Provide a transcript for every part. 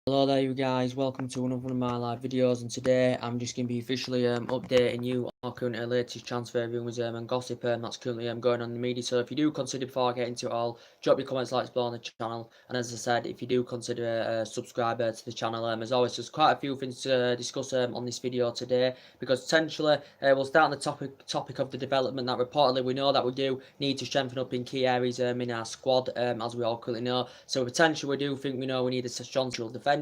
Hello there you guys, welcome to another one of my live videos, and today I'm just going to be officially updating you on current latest transfer rumours and gossip that's currently going on in the media. So if you do consider, before I get into it all, drop your comments, likes below on the channel, and as I said, if you do consider a subscriber to the channel, as always there's quite a few things to discuss on this video today, because potentially we'll start on the topic of the development that reportedly we know that we do need to strengthen up in key areas in our squad, as we all currently know. So potentially we do think we need a strong defender.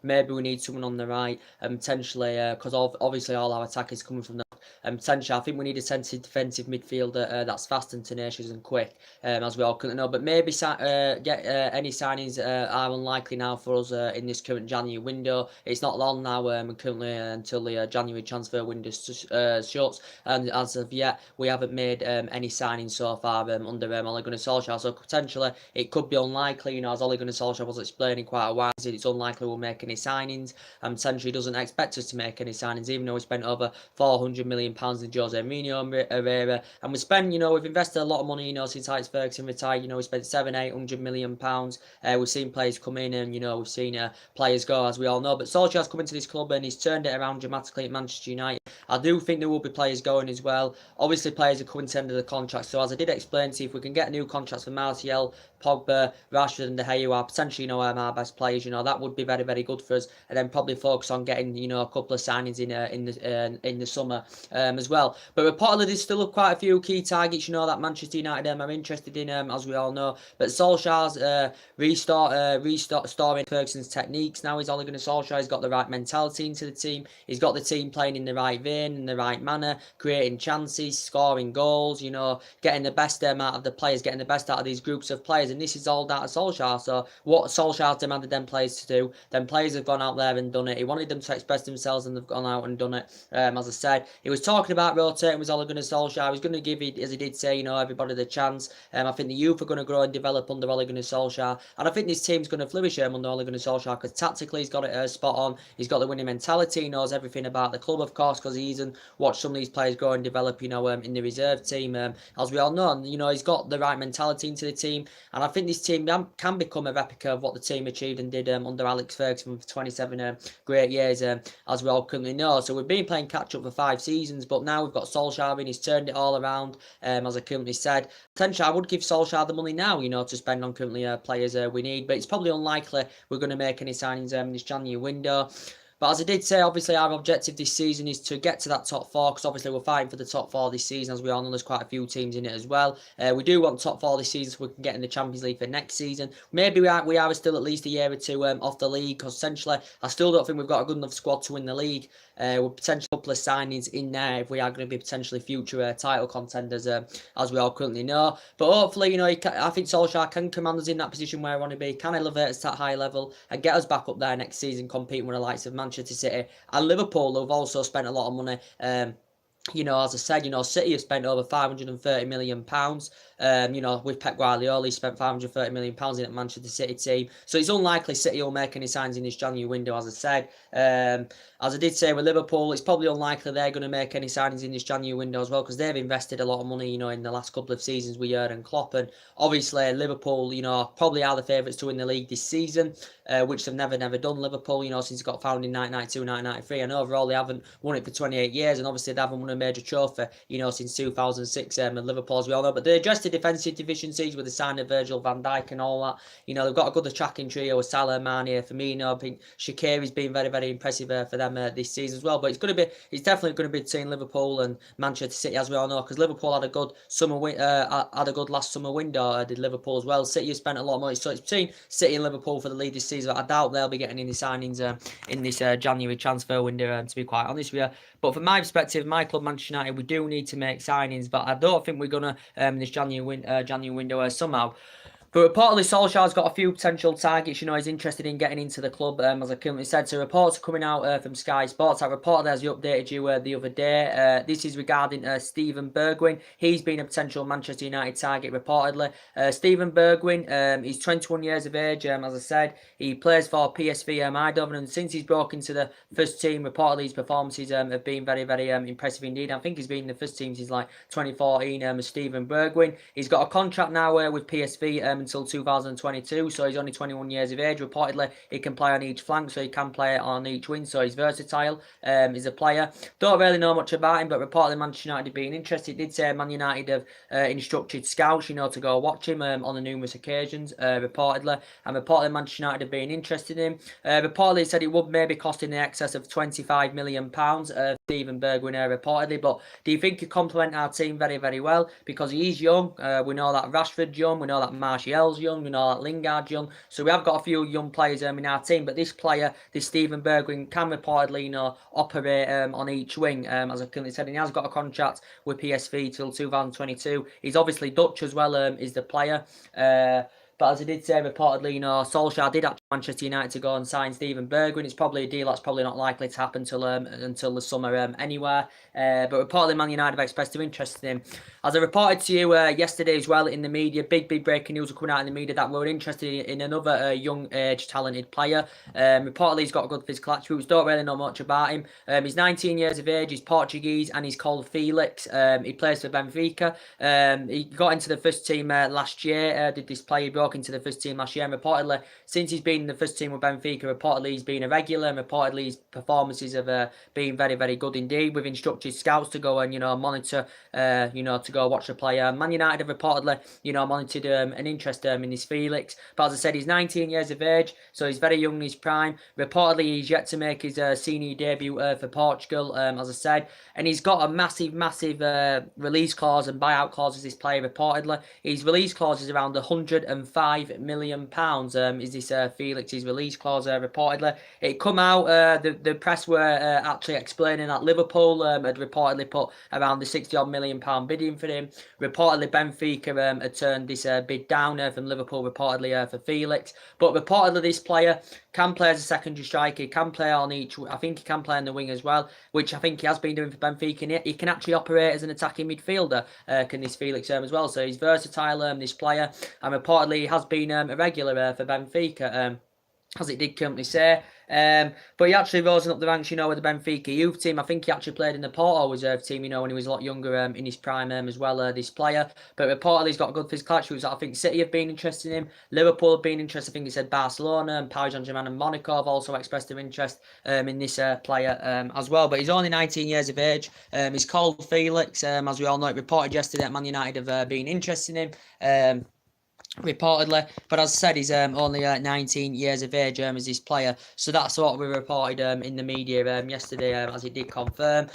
Maybe we need someone on the right, and potentially because obviously all our attack is coming from the potentially, I think we need a sensitive defensive midfielder that's fast and tenacious and quick, as we all currently know. But maybe get any signings are unlikely now for us in this current January window. It's not long now, currently until the January transfer window shuts, and as of yet, we haven't made any signings so far under Ole Gunnar Solskjaer. So potentially, it could be unlikely. As Ole Gunnar Solskjaer was explaining quite a while, it's unlikely we'll make any signings, and potentially doesn't expect us to make any signings, even though we spent over £400 million in Jose Mourinho era, and we spend, we've invested a lot of money, since Alex Ferguson retired. We spent £700-800 million. We've seen players come in, and we've seen players go, as we all know. But Solskjaer's come into this club and he's turned it around dramatically at Manchester United. I do think there will be players going as well. Obviously, players are coming to the end of the contract. So as I did explain to you, if we can get new contracts for Martial, Pogba, Rashford and De Gea, who are potentially, our best players, that would be very, very good for us. And then probably focus on getting, a couple of signings in the summer as well. But reportedly, there's still quite a few key targets, that Manchester United are interested in, as we all know. But Solskjaer's restoring Ferguson's techniques now. He's Ole Gunnar Solskjaer. He's got the right mentality into the team. He's got the team playing in the right vein, in the right manner, creating chances, scoring goals, getting the best out of the players, getting the best out of these groups of players. And this is all down to Solskjaer. So what Solskjaer demanded them players to do, then players have gone out there and done it. He wanted them to express themselves, and they've gone out and done it. As I said, he was talking about rotating with Ole Gunnar Solskjaer. He was going to give, as he did say, everybody the chance. I think the youth are going to grow and develop under Ole Gunnar Solskjaer, and I think this team's going to flourish under Ole Gunnar Solskjaer, because tactically he's got it spot on. He's got the winning mentality. He knows everything about the club, of course, because he's watched some of these players grow and develop, in the reserve team, as we all know. And he's got the right mentality into the team, and I think this team can become a replica of what the team achieved and did under Alex Ferguson for 27 great years, as we all currently know. So we've been playing catch up for 5 seasons, but now we've got Solskjaer in. He's turned it all around, as I currently said. Potentially, I would give Solskjaer the money now, to spend on currently players we need, but it's probably unlikely we're going to make any signings in this January window. But as I did say, obviously our objective this season is to get to that top 4, because obviously we're fighting for the top 4 this season. As we all know, there's quite a few teams in it as well. We do want top 4 this season so we can get in the Champions League for next season. Maybe we are still at least a year or two off the league, because essentially I still don't think we've got a good enough squad to win the league. With potentially a couple of signings in there if we are going to be potentially future title contenders, as we all currently know. But hopefully, I think Solskjaer can command us in that position where I want to be, can elevate us to that high level and get us back up there next season, competing with the likes of Manchester City and Liverpool, who've also spent a lot of money. As I said, City have spent over £530 million. With Pep Guardiola, he spent £530 million in at Manchester City team. So it's unlikely City will make any signs in this January window, as I said. As I did say with Liverpool, it's probably unlikely they're going to make any signings in this January window as well, because they've invested a lot of money, in the last couple of seasons with Jurgen Klopp. And obviously Liverpool, probably are the favourites to win the league this season, which they've never done. Liverpool, since it got founded in 1992, 1993, and overall they haven't won it for 28 years, and obviously they haven't won a major trophy, since 2006, and Liverpool, as we all know. But they addressed the defensive deficiencies with the sign of Virgil van Dijk and all that. They've got a good attacking trio with Salah, Mane, Firmino. I think Shaqiri's been very, very impressive for them this season as well. But it's definitely going to be between Liverpool and Manchester City, as we all know, because Liverpool had a good last summer window. Did Liverpool as well. City have spent a lot of money, so it's between City and Liverpool for the lead this season. I doubt they'll be getting any signings in this January transfer window, to be quite honest with you. But from my perspective, my club, Manchester United, we do need to make signings, but I don't think we're gonna in this January window somehow. But reportedly, Solskjaer's got a few potential targets. He's interested in getting into the club, as I currently said. So reports are coming out from Sky Sports. I reported, as you updated you the other day. This is regarding Steven Bergwijn. He's been a potential Manchester United target, reportedly. Steven Bergwijn, he's 21 years of age, as I said. He plays for PSV Eindhoven, and since he's broke into the first team, reportedly his performances have been very, very impressive indeed. I think he's been in the first team since 2014, Steven Bergwijn. He's got a contract now with PSV until 2022, so he's only 21 years of age. Reportedly, he can play on each flank, so he can play on each wing, so he's versatile. He's a player. Don't really know much about him, but reportedly Manchester United being interested. Did say Man United have instructed scouts, to go watch him on the numerous occasions, reportedly. And reportedly Manchester United have been interested in him. Reportedly said it would maybe cost in the excess of £25 million, Steven Bergwijn reportedly. But do you think he complement our team very, very well? Because he's young. We know that Rashford's young. We know that Martial's young. We know that Lingard's young. So we have got a few young players in our team. But this player, this Steven Bergwijn, can reportedly, operate on each wing. As I currently said, he has got a contract with PSV till 2022. He's obviously Dutch as well, is the player. But as I did say, reportedly, Solskjaer did at Manchester United to go and sign Steven Bergwijn. It's probably a deal that's probably not likely to happen until the summer anywhere. But reportedly, Man United have expressed their interest in him. As I reported to you yesterday as well in the media, big breaking news are coming out in the media that we're interested in another young age talented player. Reportedly, he's got good physical attributes. Don't really know much about him. He's 19 years of age. He's Portuguese and he's called Felix. He plays for Benfica. He got into the first team last year. Did this play? He broke into the first team last year, and reportedly, since he's been in the first team with Benfica, reportedly he's been a regular, and reportedly his performances have been very, very good indeed. We've instructed scouts to go and monitor, to go watch the player. Man United have reportedly, monitored an interest in this Felix. But as I said, he's 19 years of age, so he's very young in his prime. Reportedly, he's yet to make his senior debut for Portugal, as I said, and he's got a massive release clause and buyout clause as this player. Reportedly, his release clause is around £105 million. Is this Felix's release clause? Reportedly, it come out. The press were actually explaining that Liverpool had reportedly put around the £60 million bidding for him. Reportedly, Benfica had turned this bid down from Liverpool. Reportedly for Felix, but reportedly this player can play as a secondary striker. He can play on each. I think he can play on the wing as well, which I think he has been doing for Benfica. He can actually operate as an attacking midfielder. Can this Felix as well? So he's versatile. This player, and reportedly he has been a regular for Benfica. As it did currently say. But he actually rose up the ranks, with the Benfica youth team. I think he actually played in the Porto reserve team, when he was a lot younger in his prime as well, this player. But reportedly he's got good physical attributes. I think City have been interested in him. Liverpool have been interested. I think he said Barcelona and Paris Saint-Germain and Monaco have also expressed their interest in this player as well. But he's only 19 years of age. He's called Felix. As we all know, it reported yesterday that Man United have been interested in him. Reportedly, but as I said, he's only 19 years of age as this player, so that's what we reported in the media yesterday, as it did confirm.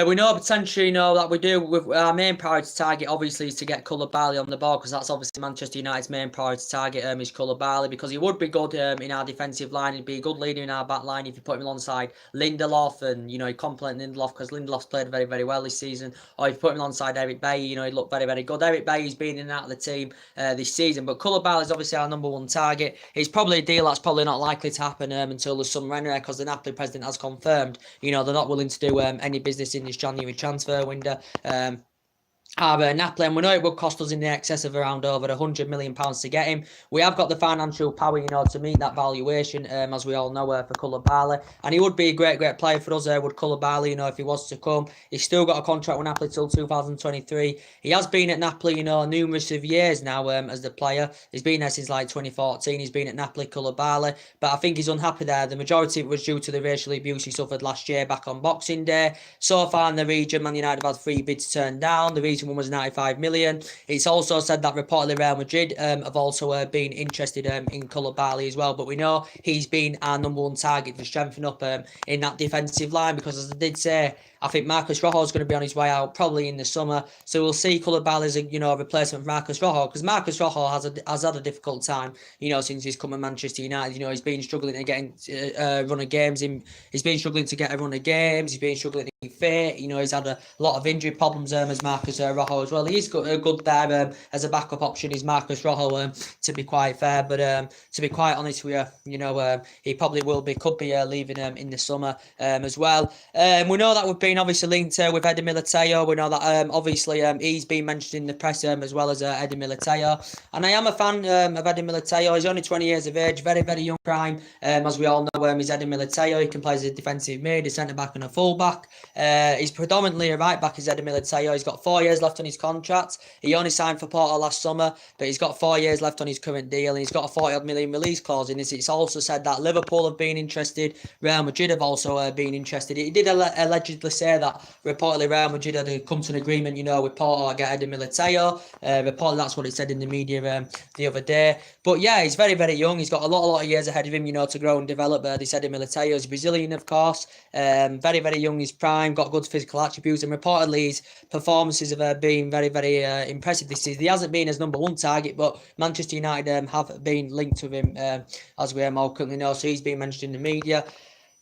We know potentially, that we do. With our main priority target, obviously, is to get Koulibaly on the ball, because that's obviously Manchester United's main priority target. Is Koulibaly, because he would be good in our defensive line. He'd be a good leader in our back line if you put him alongside Lindelof, and he complement Lindelof, because Lindelof's played very, very well this season. Or if you put him alongside Eric Bailly, he'd look very, very good. Eric Bailly's been in and out of the team this season, but Koulibaly is obviously our number one target. It's probably a deal that's probably not likely to happen until the summer anyway, because the Napoli president has confirmed, they're not willing to do any business in this January transfer window. Napoli, and we know it would cost us in the excess of around over £100 million to get him. We have got the financial power, to meet that valuation, as we all know, for Koulibaly, and he would be a great player for us. Would Koulibaly, if he was to come. He's still got a contract with Napoli till 2023. He has been at Napoli, numerous of years now as the player. He's been there since like 2014. He's been at Napoli, Koulibaly, but I think he's unhappy there. The majority of it was due to the racial abuse he suffered last year back on Boxing Day. So far in the region, Man United have had 3 bids turned down. The region one was 95 million. It's also said that reportedly Real Madrid have also been interested in Koulibaly as well, but we know he's been our number one target to strengthen up in that defensive line, because as I did say, I think Marcos Rojo is going to be on his way out probably in the summer, so we'll see Koulibaly as a replacement for Marcos Rojo, because Marcos Rojo has had a difficult time since he's come to Manchester United. He's been struggling to get run of games. He's been struggling to get a run of games. He's been struggling to be fit. He's had a lot of injury problems as Marcos Rojo as well. He's good there as a backup option. Is Marcos Rojo to be quite fair, but to be quite honest with you, he probably could be leaving in the summer as well. We know that we've been obviously linked with Eder Militao. We know that obviously he's been mentioned in the press as well as Eder Militao, and I am a fan of Eder Militao. He's only 20 years of age, very, very young prime. As we all know, he's Eder Militao. He can play as a defensive mid, a centre back, and a full back. He's predominantly a right back, is Eder Militao. He's got 4 years years left on his contract. He only signed for Porto last summer, but he's got 4 years left on his current deal, and he's got a 40 million release clause in it. It's also said that Liverpool have been interested, Real Madrid have also been interested. He did allegedly say that reportedly Real Madrid had come to an agreement, with Porto to get Eder Militao. Reportedly that's what it said in the media the other day. But yeah, he's very, very young. He's got a lot of years ahead of him, to grow and develop. They said Eder Militao is Brazilian, of course. Very, very young, his prime, got good physical attributes, and reportedly his performances have been very, very impressive this season. He hasn't been his number one target, but Manchester United have been linked with him, as we all currently know, so he's been mentioned in the media.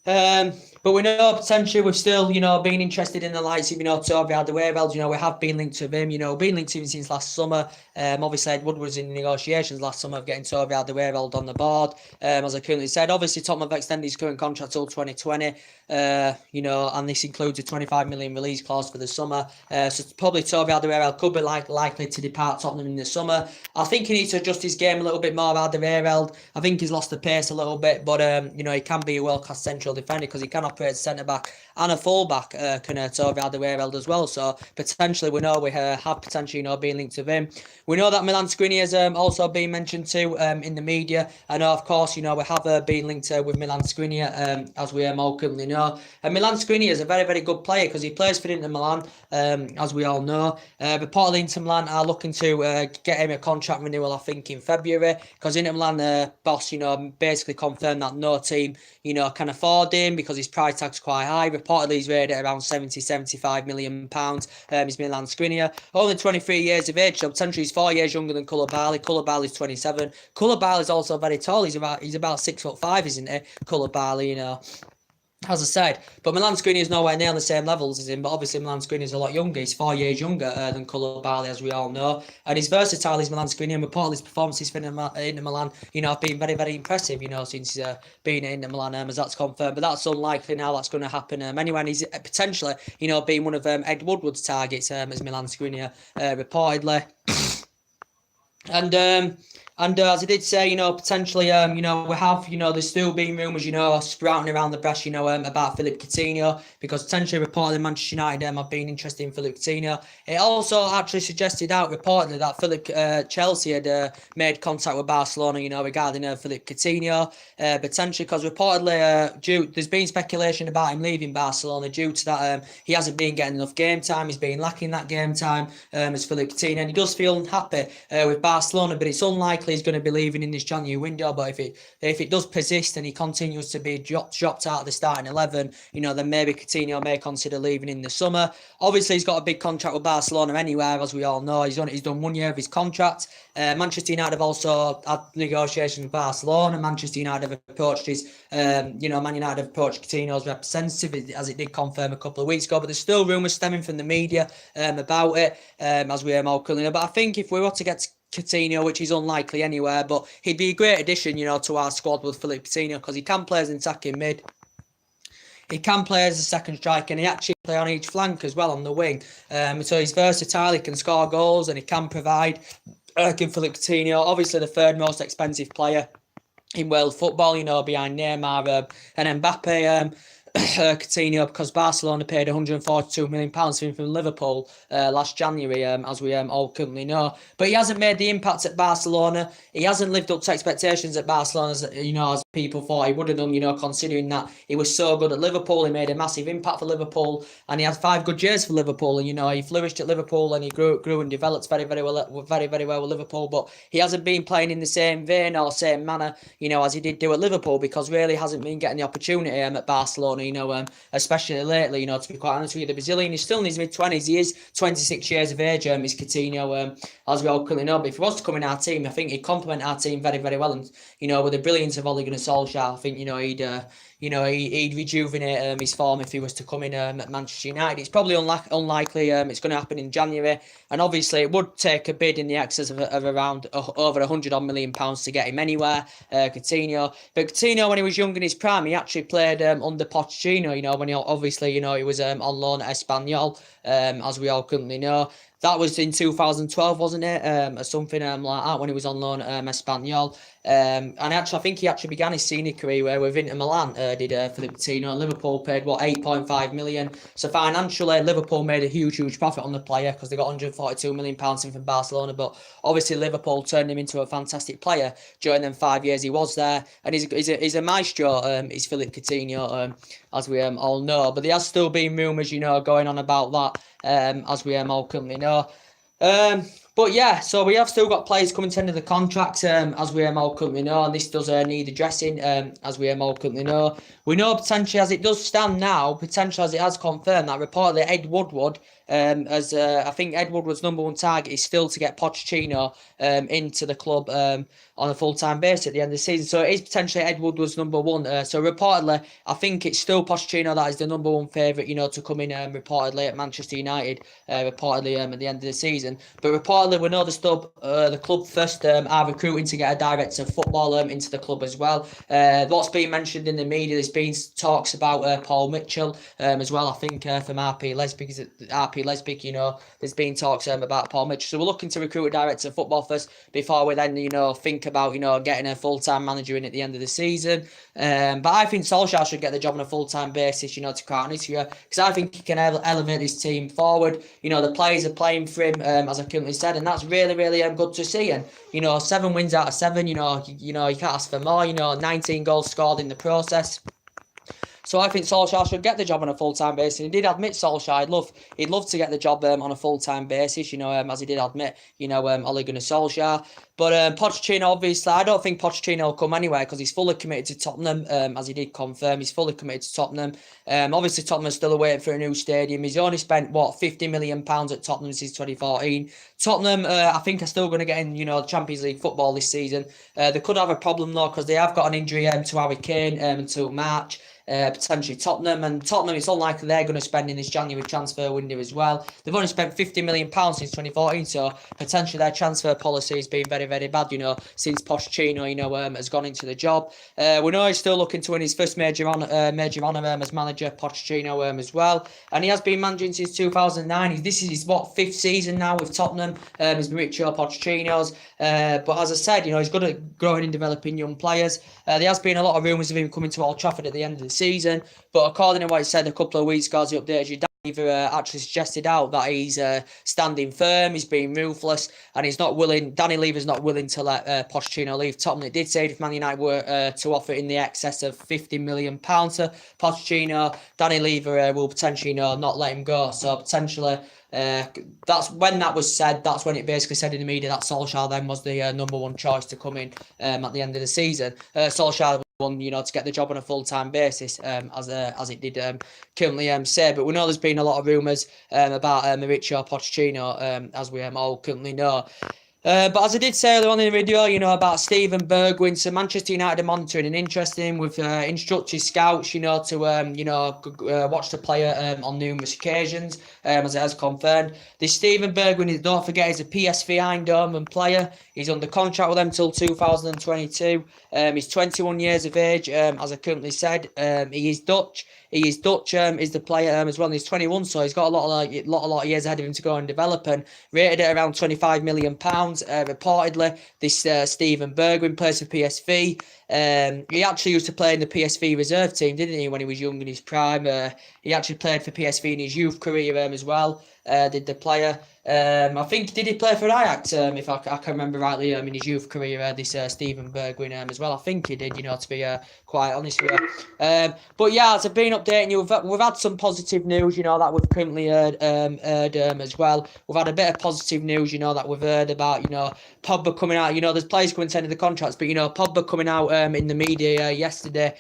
But we know potentially we've still, been interested in the likes of, Toby Alderweireld. We have been linked to him, been linked to him since last summer. Obviously Ed Woodward was in negotiations last summer of getting Toby Alderweireld on the board. As I currently said, obviously Tottenham have extended his current contract till 2020. And this includes a 25 million release clause for the summer. So probably Toby Alderweireld could be likely to depart Tottenham in the summer. I think he needs to adjust his game a little bit more, Alderweireld. I think he's lost the pace a little bit, but he can be a world-class central defender because he can operate as centre-back and a full-back, Toby Alderweireld as well. So potentially we know we have potentially, been linked to him. We know that Milan Skriniar has also been mentioned too in the media. I know, of course, we have been linked with Milan Skriniar, as we all currently know. And Milan Skriniar is a very, very good player because he plays for Inter Milan, as we all know. Reportedly Inter Milan are looking to get him a contract renewal, I think, in February, because Inter Milan boss, basically confirmed that no team, can afford him because his price tag's quite high. Reportedly he's rated at around 75 million pounds. He's Milan Skriniar, only 23 years of age, so potentially he's 4 years younger than Koulibaly. Koulibaly's 27. Koulibaly's also very tall. He's about 6'5", isn't he? Koulibaly, as I said, but Milan Skriniar is nowhere near on the same levels as him, but obviously Milan Skriniar is a lot younger. He's 4 years younger than Koulibaly, as we all know. And he's versatile, he's Milan Skriniar, and reportedly his performances for Inter Milan, have been very, very impressive, since he's been at Inter Milan, as that's confirmed. But that's unlikely now that's going to happen anyway. And he's potentially, being one of Ed Woodward's targets as Milan Skriniar, reportedly. And as I did say, potentially, we have, there's still been rumours, sprouting around the press, about Philippe Coutinho, because potentially reportedly Manchester United have been interested in Philippe Coutinho. It also actually suggested out reportedly that Chelsea had made contact with Barcelona, regarding Philippe Coutinho, potentially because reportedly there's been speculation about him leaving Barcelona due to that he hasn't been getting enough game time. He's been lacking that game time as Philippe Coutinho, and he does feel unhappy with Barcelona, but it's unlikely he's going to be leaving in this January window. But if it does persist and he continues to be dropped out of the starting 11, then maybe Coutinho may consider leaving in the summer. Obviously, he's got a big contract with Barcelona anywhere, as we all know. He's done 1 year of his contract. Manchester United have also had negotiations with Barcelona. Manchester United have approached Man United have approached Coutinho's representative, as it did confirm a couple of weeks ago. But there's still rumours stemming from the media about it, as we all currently know. But I think if we were to get Coutinho, which is unlikely anywhere, but he'd be a great addition, to our squad with Philippe Coutinho, because he can play as an attacking mid. He can play as a second striker, and he actually play on each flank as well on the wing. So he's versatile, he can score goals, and he can provide. Philippe Coutinho, obviously the third most expensive player in world football, behind Neymar and Mbappe. Coutinho, because Barcelona paid £142 million for him from Liverpool last January, as we all currently know. But he hasn't made the impact at Barcelona. He hasn't lived up to expectations at Barcelona, as people thought he would have done, considering that he was so good at Liverpool. He made a massive impact for Liverpool, and he had 5 good years for Liverpool. And, he flourished at Liverpool, and he grew and developed very, very well with Liverpool. But he hasn't been playing in the same vein or same manner, as he did do at Liverpool, because really hasn't been getting the opportunity at Barcelona. Especially lately, to be quite honest with you. The Brazilian is still in his mid-20s. He is 26 years of age, is Coutinho, as we all currently know. But if he was to come in our team, I think he'd complement our team very, very well. And, with the brilliance of Ole Gunnar Solskjaer, I think, he'd rejuvenate his form if he was to come in at Manchester United. It's probably unlikely it's going to happen in January. And obviously, it would take a bid in the excess of around over £100 million to get him anywhere, Coutinho. But Coutinho, when he was young in his prime, he actually played under Pochettino, when he was on loan at Espanyol, as we all currently know. That was in 2012, wasn't it? Or something like that when he was on loan at Espanyol. And actually, I think he actually began his senior career with Inter Milan. Did Philippe Coutinho. Liverpool paid what, 8.5 million. So financially, Liverpool made a huge profit on the player because they got 142 million pounds in from Barcelona. But obviously, Liverpool turned him into a fantastic player during them 5 years he was there. And he's a maestro. He's Philippe Coutinho, as we all know. But there has still been rumours, going on about that, as we all currently know. But yeah, so we have still got players coming to the end of the contracts, as we all currently know, and this does need addressing, as we all currently know. We know potentially, as it does stand now, potentially as it has confirmed, that reportedly Ed Woodward, I think Ed Woodward's #1 target is still to get Pochettino into the club on a full-time basis at the end of the season. So it is potentially Ed Woodward's #1. So reportedly, I think it's still Pochettino that is the #1 favourite, to come in reportedly at Manchester United, reportedly at the end of the season. But reportedly, we know the club first are recruiting to get a director of football into the club as well. What's been mentioned in the media, there's been talks about Paul Mitchell as well, I think, from RP Leipzig, there's been talks about Paul Mitchell. So we're looking to recruit a director of football first before we then, think about, getting a full-time manager in at the end of the season. But I think Solskjaer should get the job on a full-time basis, to quite honest with you, because I think he can elevate his team forward. The players are playing for him, as I currently said, and that's really good to see. And 7 wins out of 7, you can't ask for more. 19 goals scored in the process. So I think Solskjaer should get the job on a full-time basis. And he did admit, Solskjaer, he'd love to get the job on a full-time basis, as he did admit, Ole Gunnar Solskjaer. But Pochettino, obviously, I don't think Pochettino will come anywhere because he's fully committed to Tottenham, as he did confirm. He's fully committed to Tottenham. Obviously, Tottenham's still waiting for a new stadium. He's only spent, £50 million at Tottenham since 2014. Tottenham, I think, are still going to get in, the Champions League football this season. They could have a problem, though, because they have got an injury to Harry Kane until March. Potentially Tottenham, and Tottenham, it's unlikely they're going to spend in this January transfer window as well. They've only spent £50 million since 2014, so potentially their transfer policy has been very bad, since Pochettino, has gone into the job. We know he's still looking to win his first major honour as manager, Pochettino, as well, and he has been managing since 2009. This is his 5th season now with Tottenham. He's Mauricio Pochettino's, but as I said, he's good at growing and developing young players. There has been a lot of rumours of him coming to Old Trafford at the end of the season, but according to what he said a couple of weeks ago, as he updated you, Danny actually suggested out that he's standing firm, he's being ruthless, and he's not willing. Danny Lever's not willing to let Pochettino leave Tottenham. It did say if Man United were to offer in the excess of £50 million to Pochettino, Danny Lever will potentially not let him go. So potentially. That's when that was said. That's when it basically said in the media that Solskjaer then was the #1 choice to come in at the end of the season. Solskjaer won, to get the job on a full-time basis, as it did currently say. But we know there's been a lot of rumours about Mauricio Pochettino, as we all currently know. But as I did say earlier on in the video, about Steven Bergwijn, so Manchester United are monitoring and interesting. We've instructed scouts, to watch the player on numerous occasions, as it has confirmed. This Steven Bergwijn, don't forget, he's a PSV Eindhoven player. He's under contract with them till 2022. He's 21 years of age, as I currently said. He is Dutch. Is the player as well, and he's 21, so he's got a lot of years ahead of him to go and develop, and rated at around £25 million. Reportedly, this Steven Bergwijn plays for PSV. He actually used to play in the PSV reserve team, didn't he, when he was young in his prime? He actually played for PSV in his youth career as well, did the player. I think, did he play for Ajax, if I can remember rightly, in his youth career, this Steven Bergwijn as well? I think he did, to be quite honest with you. But yeah, as I've been updating you, we've had some positive news, that we've currently heard as well. We've had a bit of positive news, that we've heard about, Pogba coming out. There's players coming to end of the contracts, but, Pogba coming out in the media yesterday,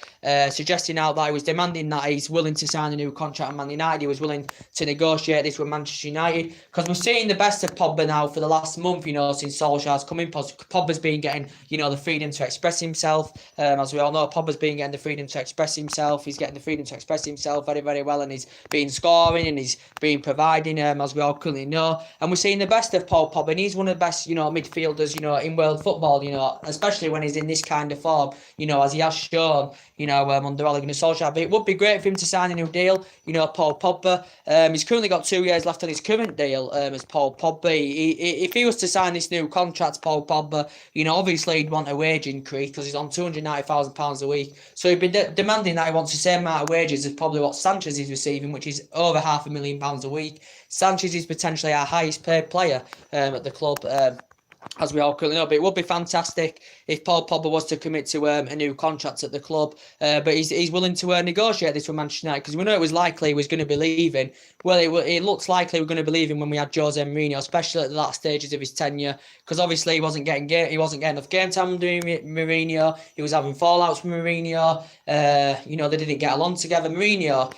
suggesting out that he was demanding that he's willing to sign a new contract with Man United. He was willing to negotiate this with Manchester United, because we've seen the best of Pogba now for the last month, since Solskjaer's come in. Pogba's been getting, the freedom to express himself. As we all know, Pogba's been getting the freedom to express himself. He's getting the freedom to express himself very well, and he's been scoring and he's been providing, as we all currently know. And we're seeing the best of Paul Pogba, and he's one of the best, midfielders, in world football, especially when he's in this kind of form, as he has shown, under Ole Gunnar Solskjaer. But it would be great for him to sign a new deal, Paul Pogba. He's currently got 2 years left on his current deal as is Paul Pogba. If he was to sign this new contract, Paul Pogba, obviously he'd want a wage increase because he's on £290,000 a week. So he'd be demanding that he wants the same amount of wages as probably what Sanchez is receiving, which is over £500,000 a week. Sanchez is potentially our highest paid player at the club. As we all currently know, but it would be fantastic if Paul Pogba was to commit to a new contract at the club. But he's willing to negotiate this with Manchester United because we know it was likely he was going to be leaving. Well, it looks likely we're going to be leaving when we had Jose Mourinho, especially at the last stages of his tenure, because obviously he wasn't getting enough game time under Mourinho. He was having fallouts with Mourinho. They didn't get along together. Mourinho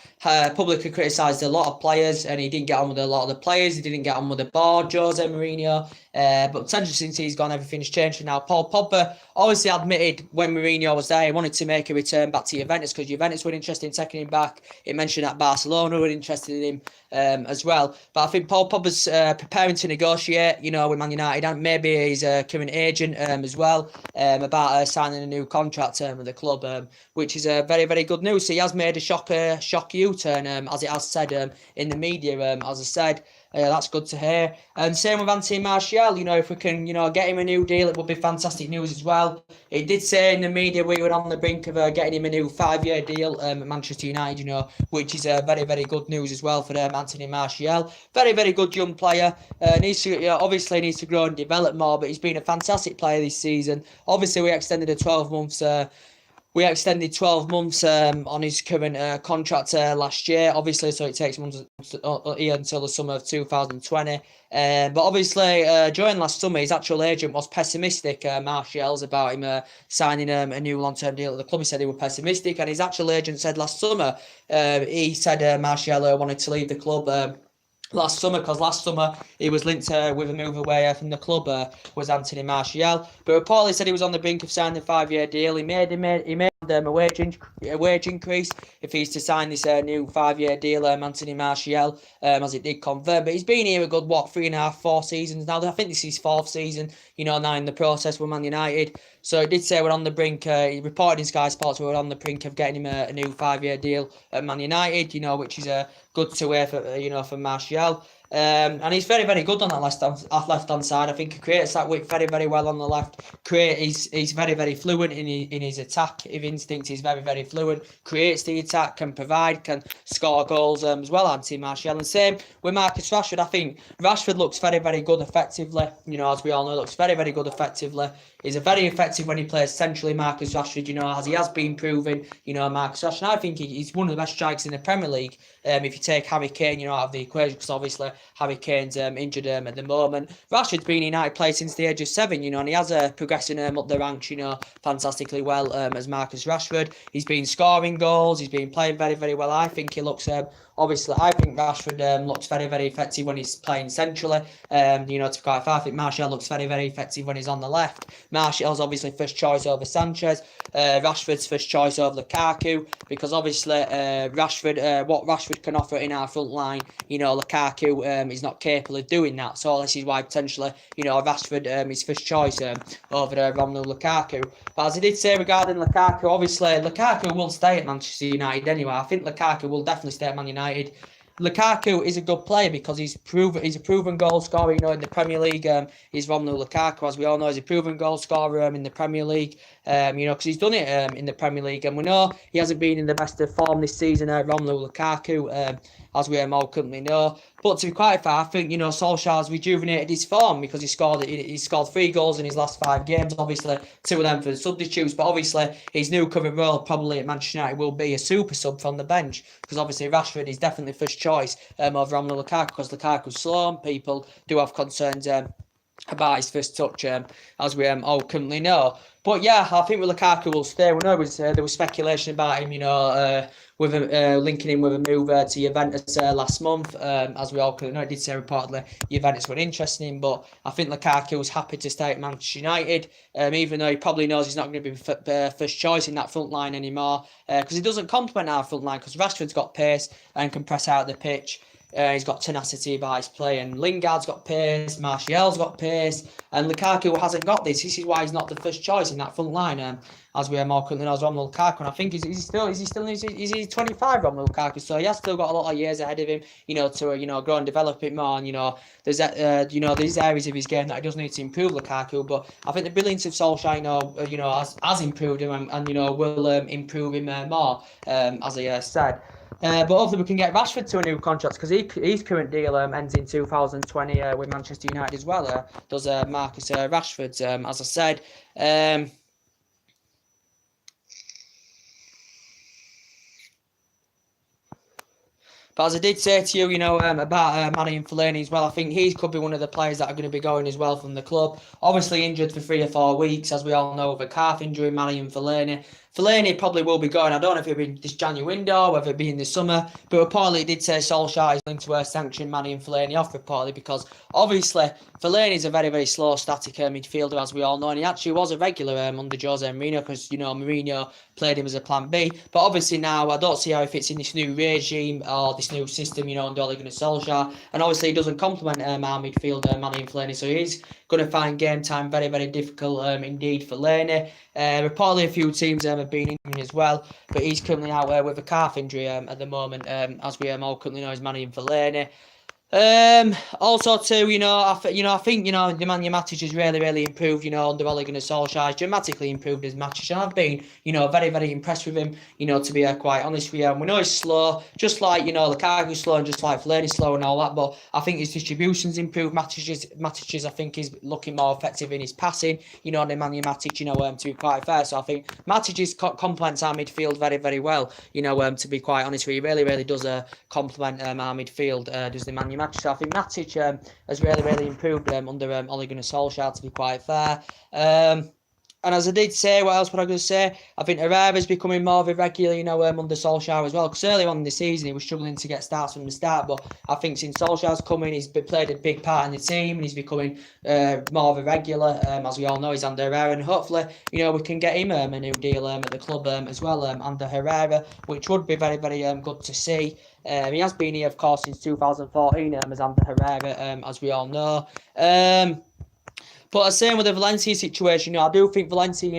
publicly criticised a lot of players, and he didn't get on with a lot of the players. He didn't get on with the board, Jose Mourinho. But potentially since he's gone, everything's changed now. Paul Pogba obviously admitted when Mourinho was there, he wanted to make a return back to Juventus because Juventus were interested in taking him back. It mentioned that Barcelona were interested in him as well. But I think Paul Pogba's preparing to negotiate, with Man United and maybe his current agent as well about signing a new contract with the club, which is very, very good news. So he has made a shock U-turn, as it has said in the media, as I said. That's good to hear. And same with Anthony Martial. If we can, get him a new deal, it would be fantastic news as well. It did say in the media we were on the brink of getting him a new 5-year deal at Manchester United, which is very, very good news as well for Anthony Martial. Very, very good young player. Obviously needs to grow and develop more, but he's been a fantastic player this season. Obviously, we extended 12 months. We extended 12 months on his current contract last year, obviously, so it takes months until the summer of 2020. But obviously, during last summer, his actual agent was pessimistic, Martial's, about him signing a new long-term deal at the club. He said he was pessimistic, and his actual agent said last summer, he said Martial wanted to leave the club last summer, because last summer he was linked with a move away from the club, was Anthony Martial. But reportedly said he was on the brink of signing a 5-year deal. He made a wage increase if he's to sign this new 5-year deal, Anthony Martial, as it did confirm. But he's been here a good 3.5, 4 seasons now. I think this is his 4th season, now in the process with Man United. So it did say we're on the brink. He reported in Sky Sports we were on the brink of getting him a new 5-year deal at Man United. Which is good to hear for Martial. And he's very, very good on that left-hand side. I think he creates that width very, very well on the left. He's very, very fluent in his attack. His instinct is very, very fluent. Creates the attack, can provide, can score goals as well, Anthony Martial. And same with Marcus Rashford. I think Rashford looks very, very good effectively. As we all know, looks very, very good effectively. He's very effective when he plays centrally, Marcus Rashford, as he has been proven, Marcus Rashford. And I think he's one of the best strikers in the Premier League. If you take Harry Kane, out of the equation, because obviously Harry Kane's injured at the moment. Rashford's been in United player since the age of 7, and he has progressing up the ranks, fantastically well as Marcus Rashford. He's been scoring goals. He's been playing very, very well. I think he looks obviously, I think Rashford looks very, very effective when he's playing centrally. To be quite fair, I think Martial looks very, very effective when he's on the left. Martial's obviously first choice over Sanchez. Rashford's first choice over Lukaku, because obviously what Rashford can offer in our front line, Lukaku is not capable of doing that. So this is why potentially, Rashford is first choice over Romelu Lukaku. But as I did say regarding Lukaku, obviously Lukaku will stay at Manchester United anyway. I think Lukaku will definitely stay at Man United. Lukaku is a good player because he's a proven goal scorer. In the Premier League, he's Romelu Lukaku, as we all know, he's a proven goal scorer in the Premier League. Because he's done it in the Premier League, and we know he hasn't been in the best of form this season. Romelu Lukaku, as we all currently know. But to be quite fair, I think Solskjaer's rejuvenated his form because he scored 3 goals in his last 5 games. Obviously, 2 of them for the substitutes. But obviously, his new current role probably at Manchester United will be a super sub from the bench, because obviously Rashford is definitely first choice over Romelu Lukaku, because Lukaku's slow and people do have concerns about his first touch, as we all currently know. But yeah, I think with Lukaku will stay. We know there was speculation about him, with linking him with a move to Juventus last month. As we all currently know, it did say reportedly Juventus were interested in him, but I think Lukaku was happy to stay at Manchester United, even though he probably knows he's not going to be first choice in that front line anymore, because he doesn't complement our front line, because Rashford's got pace and can press out the pitch. He's got tenacity about his play, and Lingard's got pace, Martial's got pace, and Lukaku hasn't got this. This is why he's not the first choice in that front line. As we are more currently know as Romelu Lukaku, and I think is he 25, Romelu Lukaku? So he has still got a lot of years ahead of him, to grow and develop it more. And there's these areas of his game that he does need to improve, Lukaku. But I think the brilliance of Solskjaer, has improved him, and will improve him more, as I said. But hopefully we can get Rashford to a new contract, because his current deal ends in 2020 with Manchester United as well. Does Marcus Rashford, as I said. But as I did say to you, about Marouane Fellaini as well, I think he could be one of the players that are going to be going as well from the club. Obviously injured for 3 or 4 weeks, as we all know, with a calf injury, Marouane Fellaini. Fellaini probably will be going. I don't know if it'll be this January window, whether it be in the summer. But reportedly it did say Solskjaer is linked to sanction Marouane Fellaini off, reportedly, because obviously Fellaini is a very, very slow, static midfielder, as we all know. And he actually was a regular under Jose Mourinho, because, Mourinho played him as a plan B. But obviously now I don't see how he fits in this new regime or this new system, under Ole Gunnar Solskjaer. And obviously he doesn't complement our midfielder, Marouane Fellaini. So he's going to find game time very, very difficult indeed for Fellaini. Reportedly a few teams have been in him as well, but he's currently out with a calf injury at the moment, as we all currently know is Marouane Fellaini. Also too, I think Nemanja Matic has really, really improved, under Ole Gunnar Solskjaer. He's dramatically improved his matches, and I've been, very, very impressed with him, to be quite honest with you. And we know he's slow, just like, Lukaku's slow, and just like Fellaini's slow and all that, but I think his distribution's improved. Matic's, I think, is looking more effective in his passing, Nemanja Matic, to be quite fair. So I think Matic complements our midfield very, very well, to be quite honest with you. He really, really does complement our midfield, does Nemanja Matic. So I think Matic has really, really improved under Ole Gunnar Solskjaer, to be quite fair. And as I did say, what else would I going to say? I think Herrera's becoming more of a regular, under Solskjaer as well. Because earlier on in the season, he was struggling to get starts from the start. But I think since Solskjaer's coming, he's played a big part in the team. And he's becoming more of a regular. As we all know, he's under Herrera. And hopefully, we can get him a new deal at the club as well, under Herrera. Which would be very, very good to see. He has been here, of course, since 2014 as under Herrera, as we all know. But same with the Valencia situation, I do think Valencia,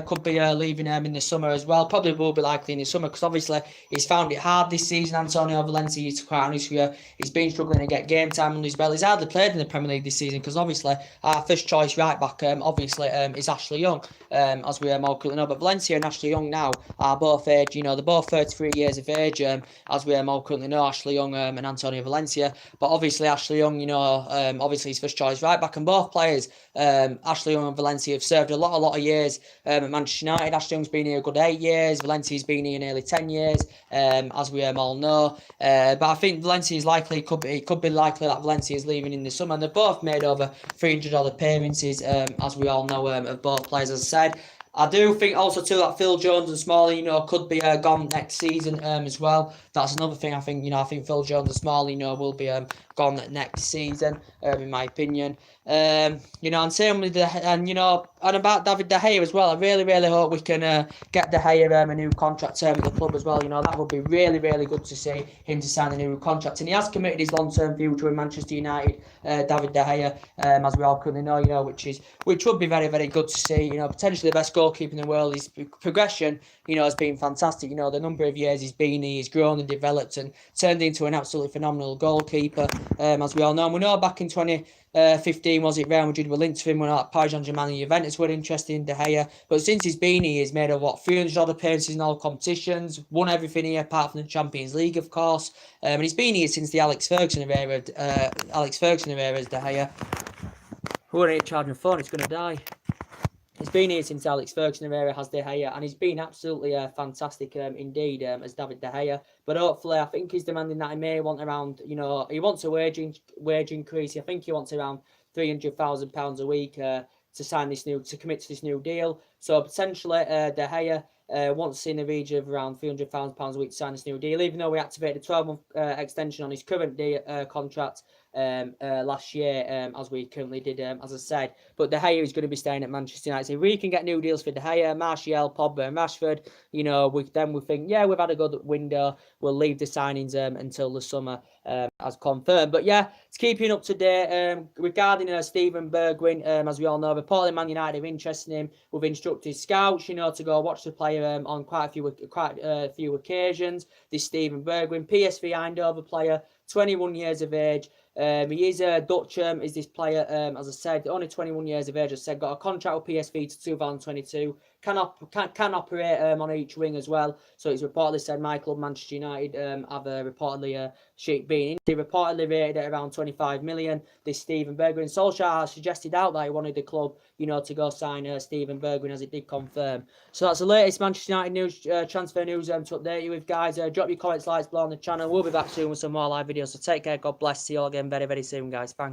could be leaving in the summer as well. Probably will be likely in the summer, because obviously he's found it hard this season, Antonio Valencia, to quite honest with you. He's been struggling to get game time under his belt. He's hardly played in the Premier League this season, because obviously our first choice right back, is Ashley Young, as we more currently know. But Valencia and Ashley Young now are both age, they're both 33 years of age, as we more currently know, Ashley Young and Antonio Valencia. But obviously Ashley Young, obviously his first choice right back, and both players, Ashley Young and Valencia have served a lot of years at Manchester United. Ashley Young's been here a good 8 years. Valencia's been here nearly 10 years, as we all know. But I think Valencia's likely, it could be likely that Valencia's leaving in the summer. And they've both made over 300 odd appearances, as we all know, of both players, as I said. I do think also too that Phil Jones and Smalley, could be gone next season as well. That's another thing. I think I think Phil Jones and Smalley, will be gone next season, in my opinion. And same with and about David De Gea as well. I really, really hope we can get De Gea a new contract with the club as well. That would be really, really good to see him to sign a new contract. And he has committed his long-term future in Manchester United, David De Gea, as we all currently know, which would be very, very good to see. Potentially the best goalkeeper in the world. His progression, has been fantastic. The number of years he's been here, he's grown and developed and turned into an absolutely phenomenal goalkeeper, as we all know. And we know back in 2015, was it Real Madrid were linked to him, when Paris Saint-Germain and Juventus were interested in De Gea. But since he's been here, he's made 300 odd appearances in all competitions, won everything here apart from the Champions League, of course. And he's been here since the Alex Ferguson era as De Gea. Who ain't charging a phone? It's going to die. He's been here since Alex Ferguson era has De Gea, and he's been absolutely fantastic indeed as David De Gea. But hopefully, I think he's demanding that he may want around, he wants a wage increase. I think he wants around £300,000 a week to commit to this new deal. So potentially, De Gea wants in the region of around £300,000 a week to sign this new deal, even though we activated a 12-month extension on his current contract. last year, as we currently did, as I said. But De Gea is going to be staying at Manchester United. So if we can get new deals for De Gea, Martial, Pogba, and Rashford, you know, we think, yeah, we've had a good window. We'll leave the signings until the summer, as confirmed. But yeah, to keep you up to date regarding Steven Bergwijn, as we all know, reportedly Man United are interested in him. We've instructed scouts, you know, to go watch the player on quite a few occasions. This Steven Bergwijn, PSV Eindhoven player, 21 years of age. He is a Dutch, is this player, as I said, only 21 years of age. As I said, got a contract with PSV to 2022. Can operate on each wing as well. So it's reportedly said my club, Manchester United, have reportedly been reportedly rated at around 25 million. This Steven Bergwijn. Solskjaer suggested out that he wanted the club, you know, to go sign Steven Bergwijn, as it did confirm. So that's the latest Manchester United news, transfer news to update you with, guys. Drop your comments, likes below on the channel. We'll be back soon with some more live videos. So take care. God bless. See you all again very, very soon, guys. Thanks.